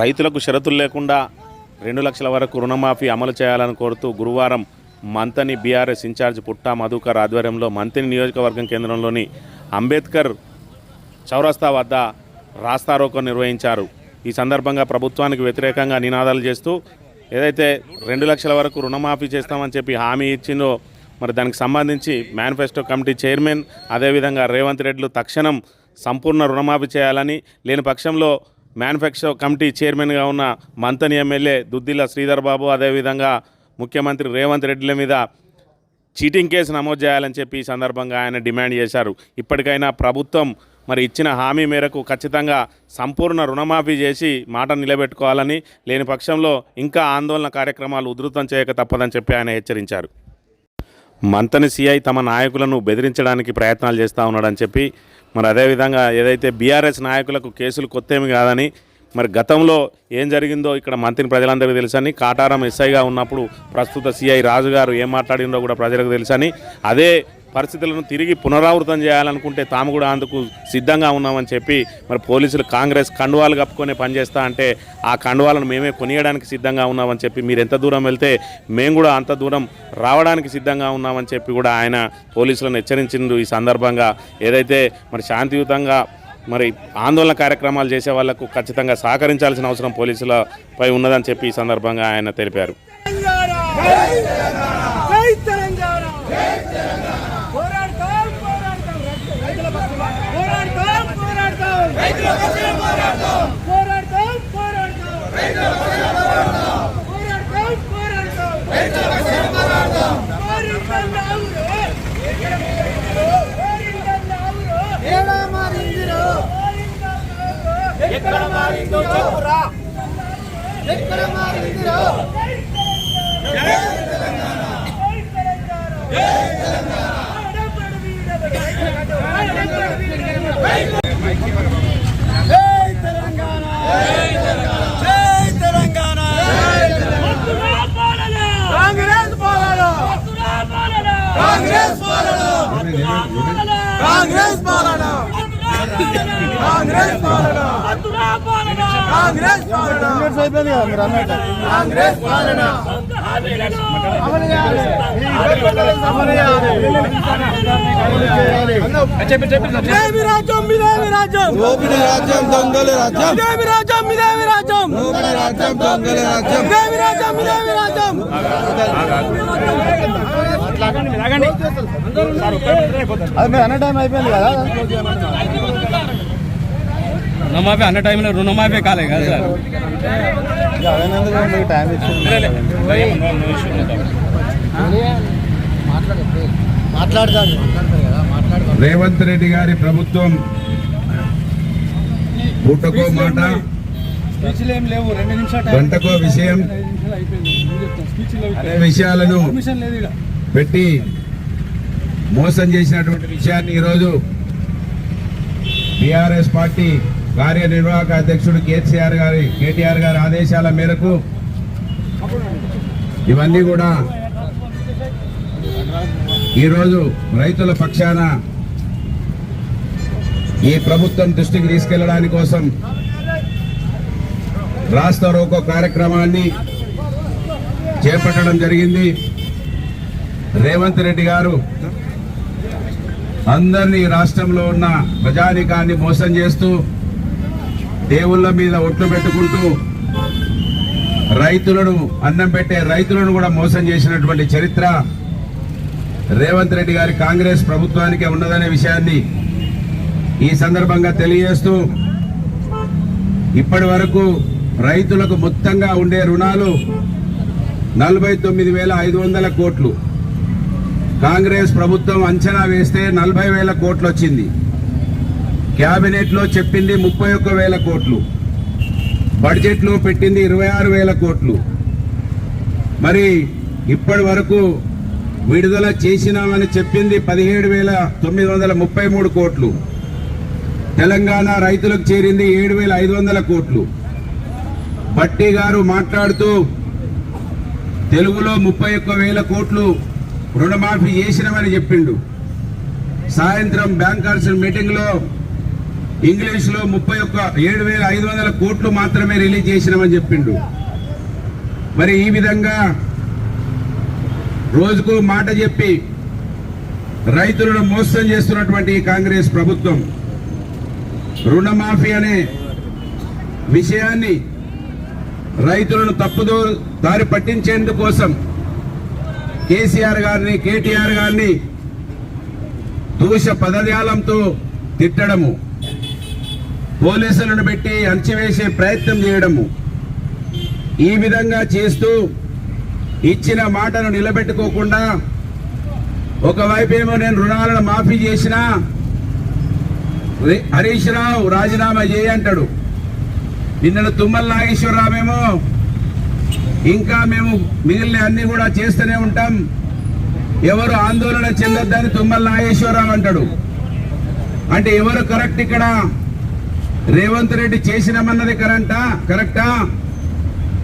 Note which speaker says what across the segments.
Speaker 1: రైతులకు షరతులు లేకుండా 2 లక్షల వరకు రుణమాఫీ అమలు చేయాలని కోరుతూ గురువారం మంతని బీఆర్ఎస్ ఇన్ఛార్జ్ పుట్టా మధుకర్ ఆధ్వర్యంలో మంతని నియోజకవర్గం కేంద్రంలోని అంబేద్కర్ చౌరస్తా వద్ద రాస్తారోకో నిర్వహించారు. ఈ సందర్భంగా ప్రభుత్వానికి వ్యతిరేకంగా నినాదాలు చేస్తూ ఏదైతే 2 లక్షల వరకు రుణమాఫీ చేస్తామని చెప్పి హామీ ఇచ్చిందో మరి దానికి సంబంధించి మేనిఫెస్టో కమిటీ చైర్మన్ అదేవిధంగా రేవంత్ రెడ్డిలు తక్షణం సంపూర్ణ రుణమాఫీ చేయాలని, లేని పక్షంలో మేనిఫెస్టో కమిటీ చైర్మన్గా ఉన్న మంతని ఎమ్మెల్యే దుద్దిల్ల శ్రీధర్ బాబు అదేవిధంగా ముఖ్యమంత్రి రేవంత్ రెడ్డిల మీద చీటింగ్ కేసు నమోదు చేయాలని చెప్పి ఈ సందర్భంగా ఆయన డిమాండ్ చేశారు. ఇప్పటికైనా ప్రభుత్వం మరి ఇచ్చిన హామీ మేరకు ఖచ్చితంగా సంపూర్ణ రుణమాఫీ చేసి మాట నిలబెట్టుకోవాలని, లేని పక్షంలో ఇంకా ఆందోళన కార్యక్రమాలు ఉధృతం చేయక తప్పదని చెప్పి ఆయన హెచ్చరించారు. మంతని సిఐ తమ నాయకులను బెదిరించడానికి ప్రయత్నాలు చేస్తూ ఉన్నాడని చెప్పి మరి అదేవిధంగా ఏదైతే బీఆర్ఎస్ నాయకులకు కేసులు కొత్తేమి కాదని, మరి గతంలో ఏం జరిగిందో ఇక్కడ మంత్రిని ప్రజలందరికీ తెలుసని, కాటారం ఎస్ఐగా ఉన్నప్పుడు ప్రస్తుత సిఐ రాజు గారు ఏం మాట్లాడిందో కూడా ప్రజలకు తెలుసని, అదే పరిస్థితులను తిరిగి పునరావృతం చేయాలనుకుంటే తాము కూడా అందుకు సిద్ధంగా ఉన్నామని చెప్పి మరి పోలీసులు కాంగ్రెస్ కండువాలు కప్పుకొని పనిచేస్తా అంటే ఆ కండువాలను మేమే కొనియడానికి సిద్ధంగా ఉన్నామని చెప్పి, మీరు ఎంత దూరం వెళ్తే మేము కూడా అంత దూరం రావడానికి సిద్ధంగా ఉన్నామని చెప్పి కూడా ఆయన పోలీసులను హెచ్చరించిండు. ఈ సందర్భంగా ఏదైతే మరి శాంతియుతంగా మరి ఆందోళన కార్యక్రమాలు చేసే వాళ్లకు ఖచ్చితంగా సహకరించాల్సిన అవసరం పోలీసులపై ఉన్నదని చెప్పి ఈ సందర్భంగా ఆయన తెలిపారు.
Speaker 2: రుణమాఫీ అన్న టైంలో రుణమాఫీ కాలే కదా సార్.
Speaker 3: రేవంత్ రెడ్డి గారి ప్రభుత్వం పూటకో మాట గంటకో విషయం అనే విషయాలను పెట్టి మోసం చేసినటువంటి విషయాన్ని ఈరోజు బీఆర్ఎస్ పార్టీ కార్యనిర్వాహక అధ్యక్షుడు కేటీఆర్ గారి ఆదేశాల మేరకు ఇవన్నీ కూడా ఈరోజు రైతుల పక్షాన ఈ ప్రభుత్వం దృష్టికి తీసుకెళ్లడానికి కోసం రాస్తా రోకో కార్యక్రమాన్ని చేపట్టడం జరిగింది. రేవంత్ రెడ్డి గారు అందరినీ రాష్ట్రంలో ఉన్న ప్రజానికాన్ని మోసం చేస్తూ దేవుళ్ళ మీద ఒట్లు పెట్టుకుంటూ రైతులను అన్నం పెట్టే రైతులను కూడా మోసం చేసినటువంటి చరిత్ర రేవంత్ రెడ్డి గారి కాంగ్రెస్ ప్రభుత్వానికే ఉన్నదనే విషయాన్ని ఈ సందర్భంగా తెలియజేస్తూ, ఇప్పటి వరకు రైతులకు మొత్తంగా ఉండే రుణాలు 49,500 కోట్లు. కాంగ్రెస్ ప్రభుత్వం అంచనా వేస్తే 40,000 కోట్లు వచ్చింది. కేబినెట్ లో చెప్పింది 31,000 కోట్లు, బడ్జెట్ లో పెట్టింది 26,000 కోట్లు. మరి ఇప్పటి వరకు విడుదల చేసినామని చెప్పింది 17,933 కోట్లు. తెలంగాణ రైతులకు చేరింది 7,500 కోట్లు. భట్టి గారు మాట్లాడుతూ తెలుగులో 31,000 కోట్లు రుణమాఫీ చేసినామని చెప్పిండు. సాయంత్రం బ్యాంకర్స్ మీటింగ్ లో ఇంగ్లీష్ లో 7,500 కోట్లు మాత్రమే రిలీజ్ చేసినామని చెప్పిండు. మరి ఈ విధంగా రోజుకు మాట చెప్పి రైతులను మోసం చేస్తున్నటువంటి ఈ కాంగ్రెస్ ప్రభుత్వం రుణమాఫీ అనే విషయాన్ని రైతులను తప్పుదో దారి పట్టించేందుకోసం కేసీఆర్ గారిని కేటీఆర్ గారిని దూష పదజాలంతో తిట్టడము, పోలీసులను పెట్టి అణచివేసే ప్రయత్నం చేయడము, ఈ విధంగా చేస్తూ ఇచ్చిన మాటను నిలబెట్టుకోకుండా ఒకవైపేమో నేను రుణాలను మాఫీ చేసినా హరీష్ రావు రాజీనామా చేయంటాడు. నిన్న తుమ్మల నాగేశ్వరరావేమో ఇంకా మేము మిగిలిన అన్ని కూడా చేస్తూనే ఉంటాం, ఎవరు ఆందోళన చెందొద్దని తుమ్మల నాగేశ్వరరావు అంటాడు. అంటే ఎవరు కరెక్ట్ ఇక్కడ? రేవంత్ రెడ్డి చేసినామన్నది కరెక్టా?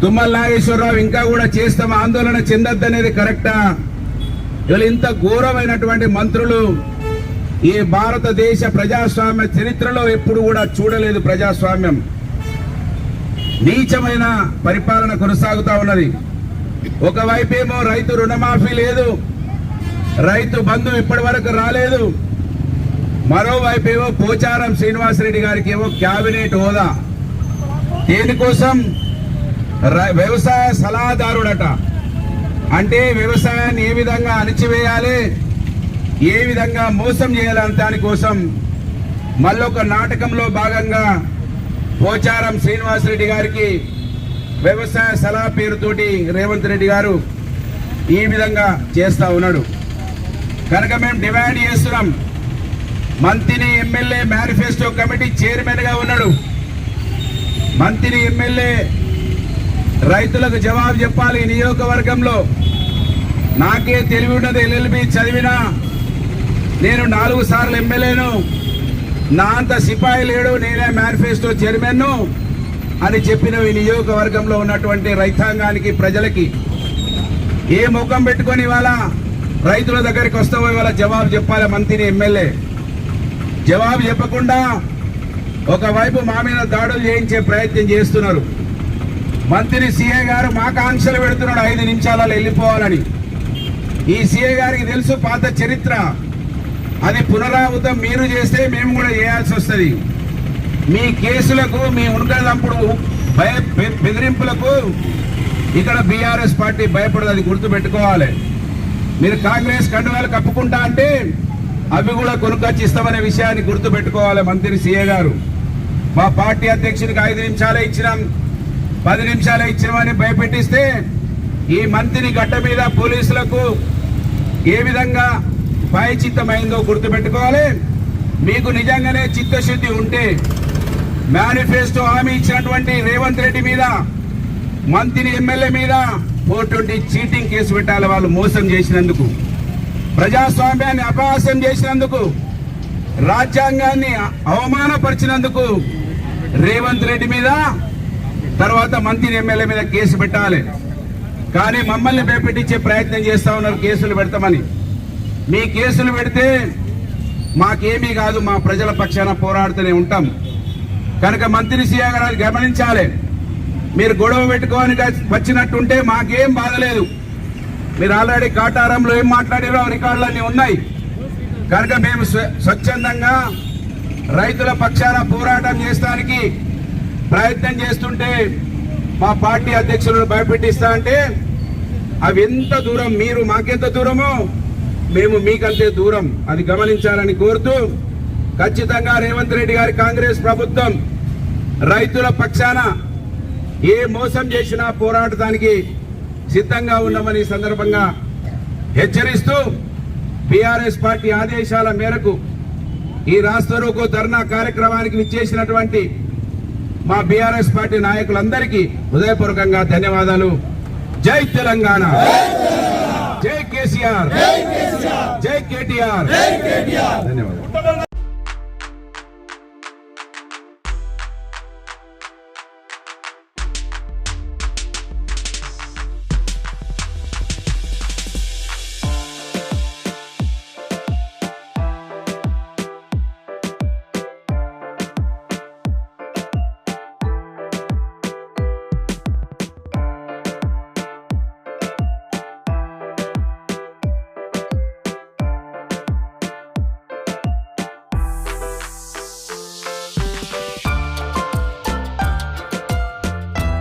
Speaker 3: తుమ్మల నాగేశ్వరరావు ఇంకా కూడా చేస్తాం ఆందోళన చెందొద్దనేది కరెక్టా? ఇవాళ ఇంత ఘోరమైనటువంటి మంత్రులు ఈ భారతదేశ ప్రజాస్వామ్య చరిత్రలో ఎప్పుడు కూడా చూడలేదు. ప్రజాస్వామ్యం నీచమైన పరిపాలన కొనసాగుతా ఉన్నది. ఒకవైపేమో రైతు రుణమాఫీ లేదు, రైతు బంధు ఇప్పటి వరకు రాలేదు. మరోవైపేమో పోచారం శ్రీనివాసరెడ్డి గారికి ఏమో క్యాబినెట్ హోదా. దేనికోసం? వ్యవసాయ సలహాదారుడట. అంటే వ్యవసాయాన్ని ఏ విధంగా అణచివేయాలి, ఏ విధంగా మోసం చేయాలని దానికోసం మళ్ళొక నాటకంలో భాగంగా పోచారం శ్రీనివాసరెడ్డి గారికి వ్యవసాయ సలహా పేరుతోటి రేవంత్ రెడ్డి గారు ఈ విధంగా చేస్తా ఉన్నాడు. కనుక మేము డిమాండ్ చేస్తున్నాం, మంత్రి ఎమ్మెల్యే మేనిఫెస్టో కమిటీ చైర్మన్ గా ఉన్నాడు. మంత్రి ఎమ్మెల్యే రైతులకు జవాబు చెప్పాలి. ఈ నియోజకవర్గంలో నాకే తెలివి ఉన్నది, LLB చదివినా, నేను 4 సార్లు ఎమ్మెల్యేను, నా అంత సిపాయి లేడు, నేనే మేనిఫెస్టో చైర్మన్ అని చెప్పిన ఈ నియోజకవర్గంలో ఉన్నటువంటి రైతాంగానికి, ప్రజలకి ఏ ముఖం పెట్టుకొని ఇవాళ రైతుల దగ్గరికి వస్తావో ఇవాళ జవాబు చెప్పాలి. మంత్రి ఎమ్మెల్యే జవాబు చెప్పకుండా ఒకవైపు మా మీద దాడులు చేయించే ప్రయత్నం చేస్తున్నారు. మంత్రి సీఏ గారు మాకు ఆంక్షలు పెడుతున్నాడు 5 నిమిషాలలో వెళ్ళిపోవాలని. ఈ సీఏ గారికి తెలుసు పాత చరిత్ర, అది పునరావృతం మీరు చేస్తే మేము కూడా చేయాల్సి వస్తుంది. మీ కేసులకు, మీ ఉనకదంపుడు బెదిరింపులకు ఇక్కడ బీఆర్ఎస్ పార్టీ భయపడదు, అది గుర్తుపెట్టుకోవాలి. మీరు కాంగ్రెస్ కండువాలు కప్పుకుంటా అంటే అవి కూడా కొనుక్కొచ్చి ఇస్తామనే విషయాన్ని గుర్తుపెట్టుకోవాలి. మంత్రి సీఏ గారు మా పార్టీ అధ్యక్షునికి 5 నిమిషాలే ఇచ్చినాం, 10 నిమిషాలే ఇచ్చినామని భయపెట్టిస్తే ఈ మంత్రి గడ్డ మీద పోలీసులకు ఏ విధంగా పాయచిత్తమైందో గుర్తుపెట్టుకోవాలి. మీకు నిజంగానే చిత్తశుద్ధి ఉంటే మేనిఫెస్టో హామీ ఇచ్చినటువంటి రేవంత్ రెడ్డి మీద, మంత్రి ఎమ్మెల్యే మీద 420 చీటింగ్ కేసు పెట్టాలి. వాళ్ళు మోసం చేసినందుకు, ప్రజాస్వామ్యాన్ని అపహాస్యం చేసినందుకు, రాజ్యాంగాన్ని అవమానపరిచినందుకు రేవంత్ రెడ్డి మీద, తర్వాత మంత్రి ఎమ్మెల్యే మీద కేసు పెట్టాలి. కానీ మమ్మల్ని భయపెట్టించే ప్రయత్నం చేస్తా ఉన్నారు కేసులు పెడతామని. మీ కేసులు పెడితే మాకేమీ కాదు, మా ప్రజల పక్షాన పోరాడుతూనే ఉంటాం. కనుక మంత్రి సీఏ గారు గమనించాలి, మీరు గొడవ పెట్టుకోని వచ్చినట్టుంటే మాకేం బాధలేదు. మీరు ఆల్రెడీ కాటారంలో ఏం మాట్లాడారో రికార్డులన్నీ ఉన్నాయి. కనుక మేము స్వచ్ఛందంగా రైతుల పక్షాన పోరాటం చేస్తానికి ప్రయత్నం చేస్తుంటే మా పార్టీ అధ్యక్షులను భయపెట్టిస్తా అంటే అవి ఎంత దూరం, మీరు మాకెంత దూరమో మేము మీకంతే దూరం, అది గమనించాలని కోరుతూ, ఖచ్చితంగా రేవంత్ రెడ్డి గారి కాంగ్రెస్ ప్రభుత్వం రైతుల పక్షాన ఏ మోసం చేసినా పోరాడటానికి సిద్ధంగా ఉన్నామని సందర్భంగా హెచ్చరిస్తూ, బీఆర్ఎస్ పార్టీ ఆదేశాల మేరకు ఈ రాష్ట్ర రోకో ధర్నా కార్యక్రమానికి విచ్చేసినటువంటి మా బీఆర్ఎస్ పార్టీ నాయకులందరికీ హృదయపూర్వకంగా ధన్యవాదాలు. జై తెలంగాణ, జై కేసీఆర్, జై కేటీఆర్, ధన్యవాదాలు.